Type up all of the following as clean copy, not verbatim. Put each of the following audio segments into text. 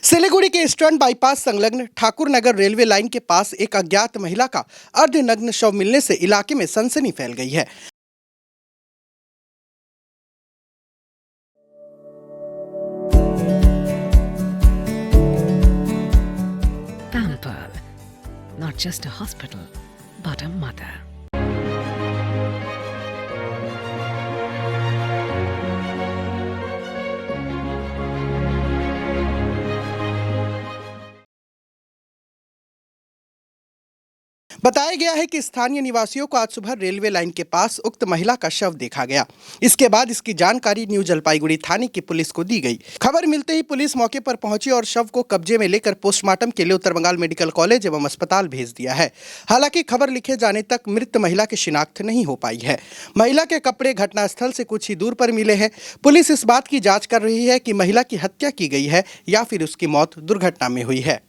सिलीगुड़ी के eastern bypass संलग्न ठाकुर नगर railway line के पास एक अज्ञात महिला का अर्धनग्न शव मिलने से इलाके में सनसनी फैल गई है। Pampered, not just a hospital, but a mother. बताया गया है कि स्थानीय निवासियों को आज सुबह रेलवे लाइन के पास उक्त महिला का शव देखा गया। इसके बाद इसकी जानकारी न्यू जलपाईगुड़ी थाने की पुलिस को दी गई। खबर मिलते ही पुलिस मौके पर पहुंची और शव को कब्जे में लेकर पोस्टमार्टम के लिए उत्तर बंगाल मेडिकल कॉलेज एवं अस्पताल भेज दिया है। हालांकि खबर लिखे जाने तक मृत महिला की शिनाख्त नहीं हो पाई है। महिला के कपड़े घटनास्थल से कुछ ही दूर पर मिले हैं। पुलिस इस बात की जाँच कर रही है कि महिला की हत्या की गई है या फिर उसकी मौत दुर्घटना में हुई है।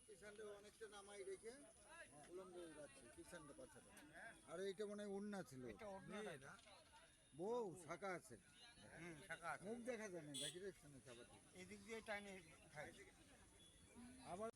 পিছনটা অনেকটা নামাই রেখে উলম্ব যাচ্ছে পিছনটা পাছাটা আর এইটা মনে হয় উন্না ছিল বউ শাখা আছে মুখ দেখা যায় না দেখি রেখে চাপাতি এদিক দিয়ে টাইনে খাই আবার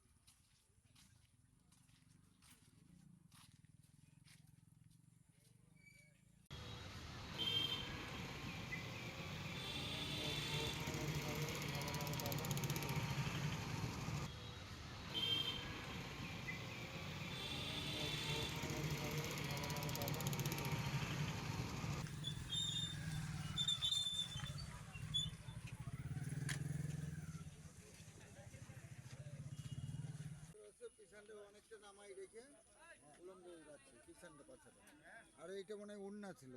পিছনটা অনেকটা নামাই রেখে উলম্ব যাচ্ছে পিছনটা পাছাটা আর এইটা মনে হয় উন্না ছিল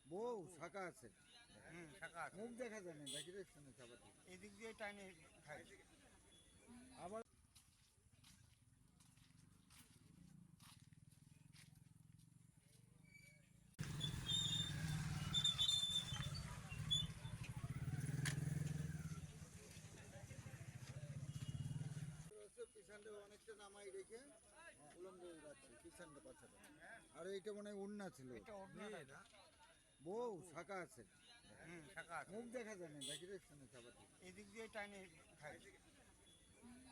বউ শাখা আছে মুখ দেখা যায় না দেখি রেখে চাপাতি এদিক দিয়ে টাইনে খাই আবার পিছনটা অনেকটা নামাই রেখে উলম্ব যাচ্ছে পিছনটা পাছাটা আর এইটা মনে হয় উন্না ছিল বউ শাখা আছে মুখ দেখা যায় না দেখি রেখে চাপাতি এদিক দিয়ে টাইনে খাই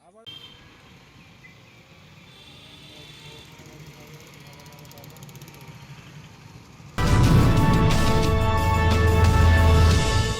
আবার